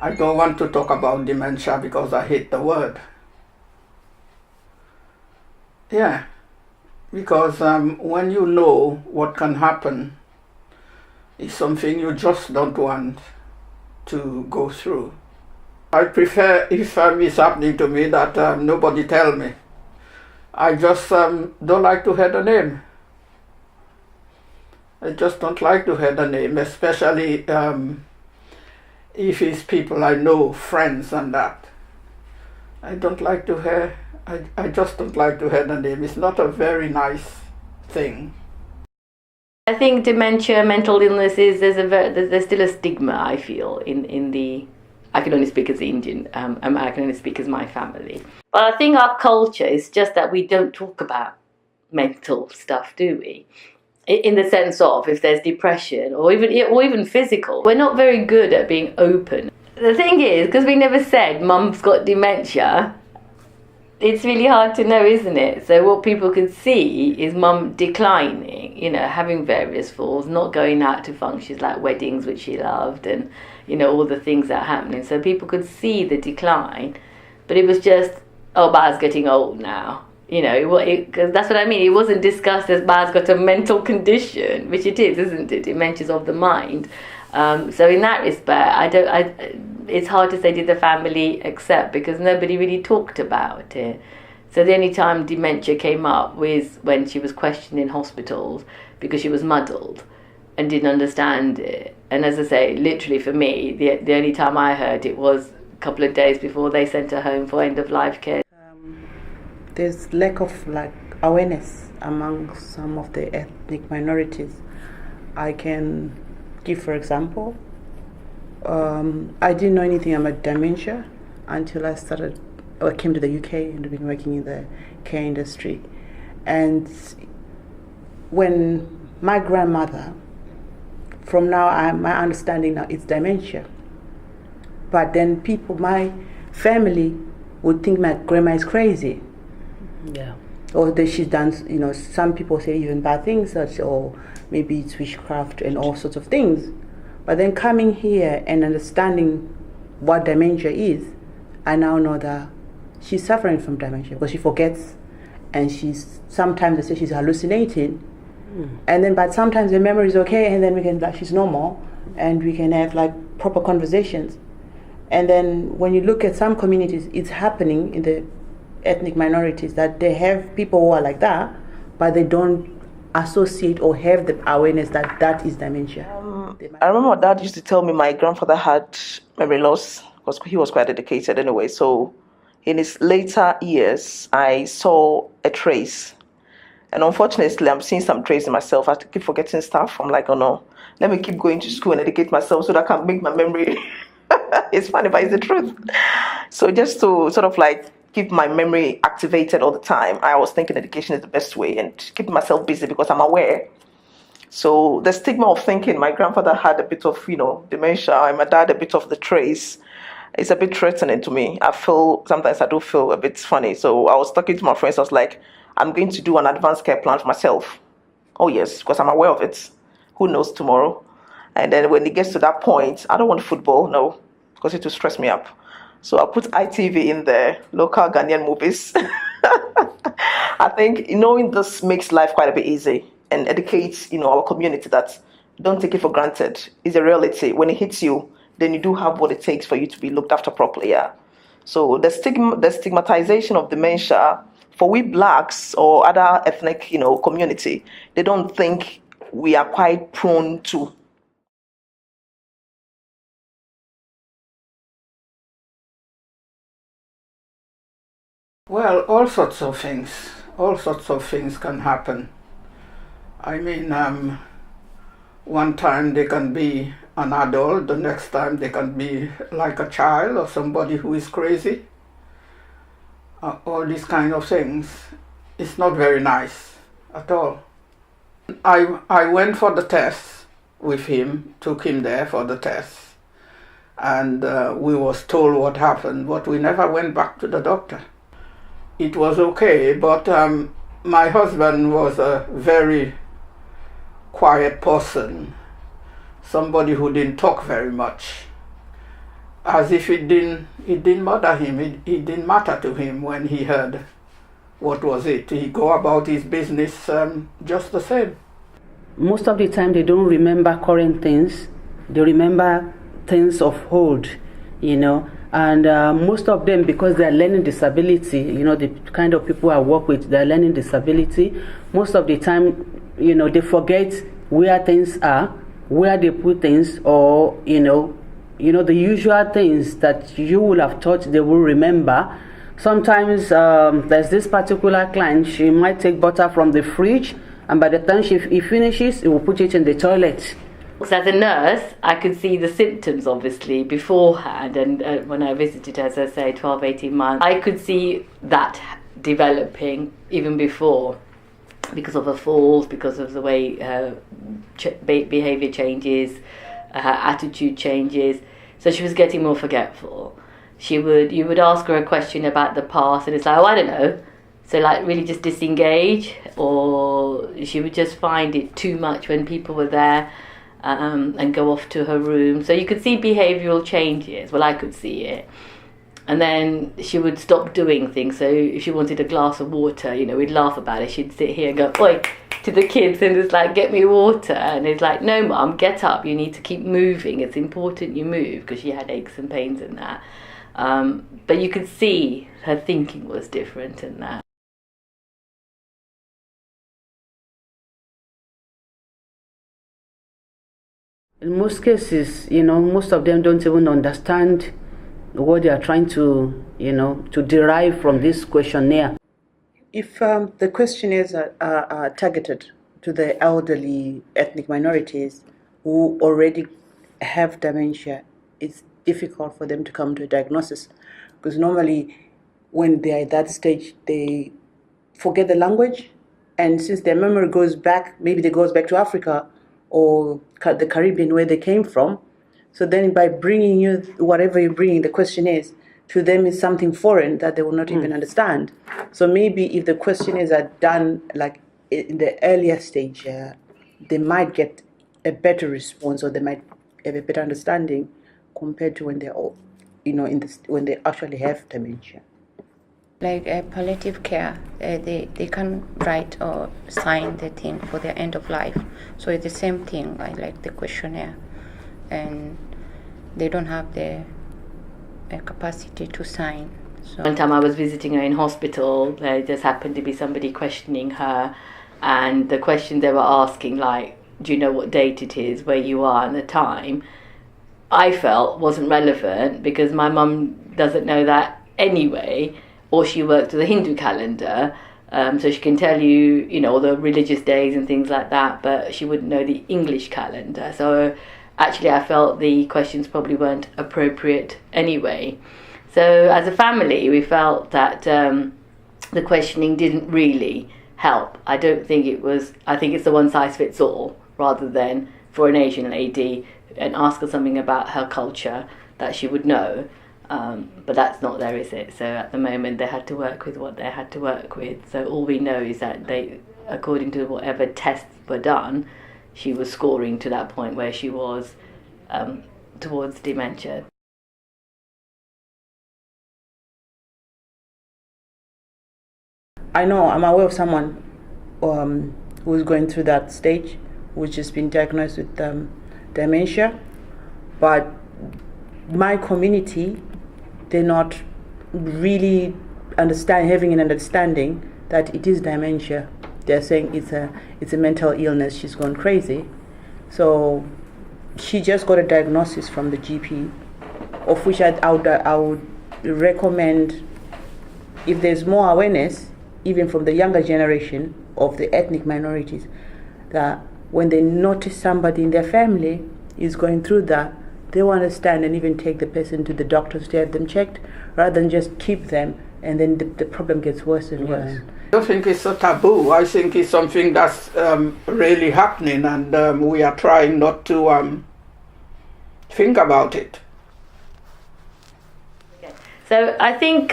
I don't want to talk about dementia because I hate the word. Yeah, because when you know what can happen, it's something you just don't want to go through. I prefer, if it's happening to me, that nobody tell me. I just don't like to hear the name. I just don't like to hear the name, especially if it's people I know, friends and that. I don't like to hear, I just don't like to hear the name. It's not a very nice thing. I think dementia, mental illnesses, there's still a stigma, I feel, in the, I can only speak as Indian, I can only speak as my family. But I think our culture is just that we don't talk about mental stuff, do we? In the sense of, if there's depression or even physical, we're not very good at being open. The thing is, because we never said mum's got dementia, it's really hard to know, isn't it? So what people can see is mum declining, having various falls, not going out to functions like weddings, which she loved, and, all the things that are happening. So people could see the decline, but it was just, oh, Ba's getting old now. Because that's what I mean. It wasn't discussed as Ba's got a mental condition, which it is, isn't it? Dementia's of the mind. So in that respect, it's hard to say did the family accept, because nobody really talked about it. So the only time dementia came up was when she was questioned in hospitals because she was muddled and didn't understand it. And as I say, literally for me, the only time I heard it was a couple of days before they sent her home for end of life care. There's lack of awareness among some of the ethnic minorities. I can give, for example, I didn't know anything about dementia until I came to the UK and been working in the care industry. And when my grandmother, from now my understanding now, it's dementia. But then my family would think my grandma is crazy. Yeah. Or that she's done, some people say even bad things, or maybe it's witchcraft and all sorts of things. But then coming here and understanding what dementia is, I now know that she's suffering from dementia because she forgets, and sometimes they say she's hallucinating, but sometimes the memory is okay, and then she's normal, and we can have proper conversations. And then when you look at some communities, it's happening in the ethnic minorities that they have people who are like that, but they don't associate or have the awareness that is dementia. I remember my dad used to tell me my grandfather had memory loss because he was quite dedicated anyway. So in his later years, I saw a trace. And unfortunately, I'm seeing some trace in myself. I keep forgetting stuff. I'm like, oh no, let me keep going to school and educate myself so that I can make my memory. It's funny, but it's the truth. So just to sort of keep my memory activated all the time, I was thinking education is the best way and keeping myself busy because I'm aware. So the stigma of thinking my grandfather had a bit of, dementia and my dad a bit of the trace is a bit threatening to me. Sometimes I do feel a bit funny. So I was talking to my friends, I was like, I'm going to do an advanced care plan for myself. Oh yes, because I'm aware of it. Who knows tomorrow? And then when it gets to that point, I don't want football, no, because it will stress me up. So I'll put ITV in there, local Ghanaian movies. I think knowing this makes life quite a bit easy and educates, our community that don't take it for granted. It's a reality. When it hits you, then you do have what it takes for you to be looked after properly. Yeah. So the stigmatization of dementia for we blacks or other ethnic, community, they don't think we are quite prone to. Well, all sorts of things can happen. I mean, one time they can be an adult, the next time they can be like a child or somebody who is crazy. All these kind of things. It's not very nice at all. I went for the test with him, took him there for the test, and we was told what happened, but we never went back to the doctor. It was okay, but my husband was a very quiet person, somebody who didn't talk very much. as if it didn't bother him. It didn't matter to him when he heard what was it. He go about his business just the same. Most of the time they don't remember current things. They remember things of old, and most of them, because they are learning disability, the kind of people I work with, they are learning disability. Most of the time, they forget where things are, where they put things, or the usual things that you will have thought they will remember. Sometimes there's this particular client, she might take butter from the fridge, and by the time he finishes, he will put it in the toilet. So as a nurse, I could see the symptoms obviously beforehand, and when I visited, as I say, 12, 18 months, I could see that developing even before, because of her falls, because of the way her behaviour changes, her attitude changes. So she was getting more forgetful. You would ask her a question about the past, and it's like, oh, I don't know. So like really just disengage, or she would just find it too much when people were there, and go off to her room. So you could see behavioural changes. Well, I could see it. And then she would stop doing things. So if she wanted a glass of water, we'd laugh about it. She'd sit here and go, oi, to the kids, and it's like, get me water. And it's like, no, Mum, get up. You need to keep moving. It's important you move, because she had aches and pains and that. But you could see her thinking was different in that. In most cases, most of them don't even understand what they are trying to, to derive from this questionnaire. If the questionnaires are targeted to the elderly ethnic minorities who already have dementia, it's difficult for them to come to a diagnosis, because normally when they're at that stage, they forget the language, and since their memory goes back, maybe they goes back to Africa or the Caribbean where they came from. So then by bringing you whatever you're bringing, the questionnaires, to them is something foreign that they will not even understand. So maybe if the questionnaires are done like in the earlier stage, they might get a better response, or they might have a better understanding compared to when they're all, when they actually have dementia. Like palliative care, they can write or sign the thing for their end of life. So it's the same thing, like the questionnaire, and they don't have the capacity to sign. So one time I was visiting her in hospital, there just happened to be somebody questioning her, and the question they were asking, like, do you know what date it is, where you are and the time, I felt wasn't relevant, because my mum doesn't know that anyway, or she worked with a Hindu calendar, so she can tell you, all the religious days and things like that, but she wouldn't know the English calendar. So actually I felt the questions probably weren't appropriate anyway. So as a family, we felt that the questioning didn't really help. I think it's a one-size-fits-all, rather than for an Asian lady and ask her something about her culture that she would know. But that's not there, is it? So at the moment they had to work with what they had to work with. So all we know is that they, according to whatever tests were done, she was scoring to that point where she was towards dementia. I'm aware of someone who's going through that stage, which has been diagnosed with dementia, but my community, they're not really having an understanding that it is dementia. They're saying it's a mental illness, she's gone crazy. So she just got a diagnosis from the GP, of which I would recommend, if there's more awareness, even from the younger generation of the ethnic minorities, that when they notice somebody in their family is going through that, they will understand and even take the person to the doctors to have them checked, rather than just keep them, and then the problem gets worse and worse. I don't think it's a taboo. I think it's something that's really happening, and we are trying not to think about it. So I think,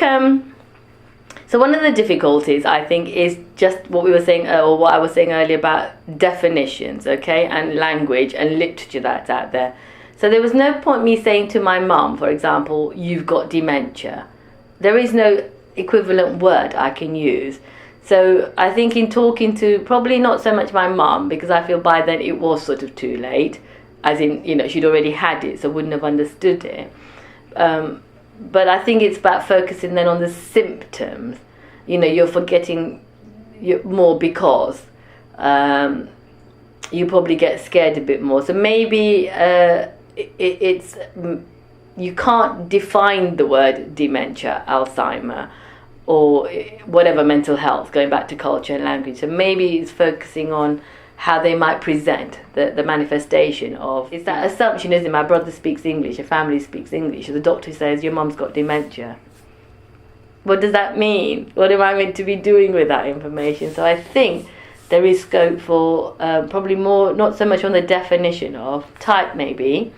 so one of the difficulties, I think, is just what we were saying, or what I was saying earlier about definitions, okay, and language and literature that's out there. So there was no point me saying to my mum, for example, you've got dementia. There is no equivalent word I can use. So I think in talking to, probably not so much my mum, because I feel by then it was sort of too late, as in, she'd already had it, so wouldn't have understood it. But I think it's about focusing then on the symptoms. You're forgetting more because you probably get scared a bit more. So maybe it's you can't define the word dementia, Alzheimer, or whatever mental health, going back to culture and language. So maybe it's focusing on how they might present the manifestation of. It's that assumption, isn't it? My brother speaks English, your family speaks English, the doctor says your mum's got dementia. What does that mean? What am I meant to be doing with that information? So I think there is scope for probably more, not so much on the definition of type maybe,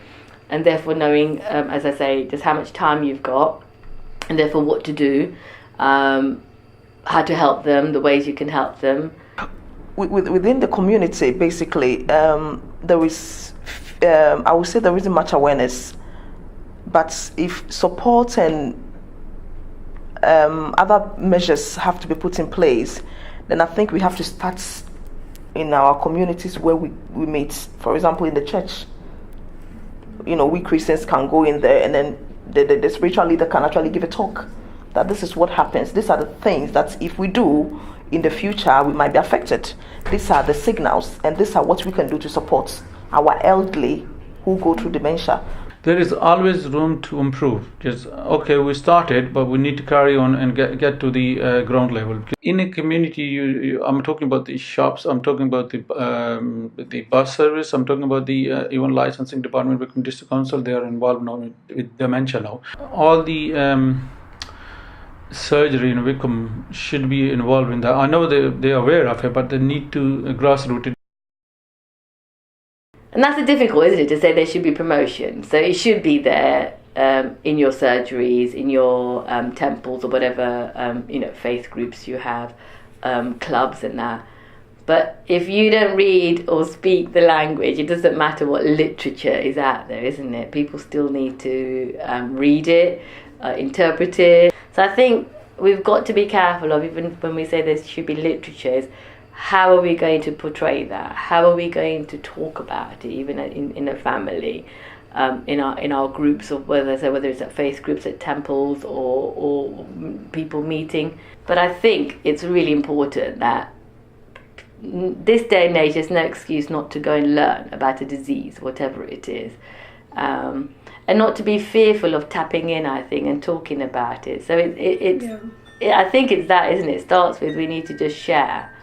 and therefore knowing, as I say, just how much time you've got, and therefore what to do, how to help them, the ways you can help them. Within the community, basically, there is, I would say there isn't much awareness, but if support and other measures have to be put in place, then I think we have to start in our communities where we meet. For example, in the church, we Christians can go in there, and then the spiritual leader can actually give a talk that this is what happens. These are the things that if we do in the future, we might be affected. These are the signals, and these are what we can do to support our elderly who go through dementia. There is always room to improve. Just okay, we started, but we need to carry on and get to the ground level. In a community, I'm talking about the shops. I'm talking about the bus service. I'm talking about the even licensing department, Wickham District Council. They are involved now with dementia now. All the surgery in Wickham should be involved in that. I know they're aware of it, but they need to grassroots it. And that's the difficult, isn't it, to say there should be promotion. So it should be there in your surgeries, in your temples or whatever, faith groups you have, clubs and that. But if you don't read or speak the language, it doesn't matter what literature is out there, isn't it? People still need to read it, interpret it. So I think we've got to be careful of, even when we say there should be literatures, how are we going to portray that? How are we going to talk about it, even in a family, in our groups, or whether it's at faith groups, at temples, or people meeting? But I think it's really important that this day and age, there's no excuse not to go and learn about a disease, whatever it is, and not to be fearful of tapping in, I think, and talking about it. So I think it's that, isn't it? It starts with we need to just share.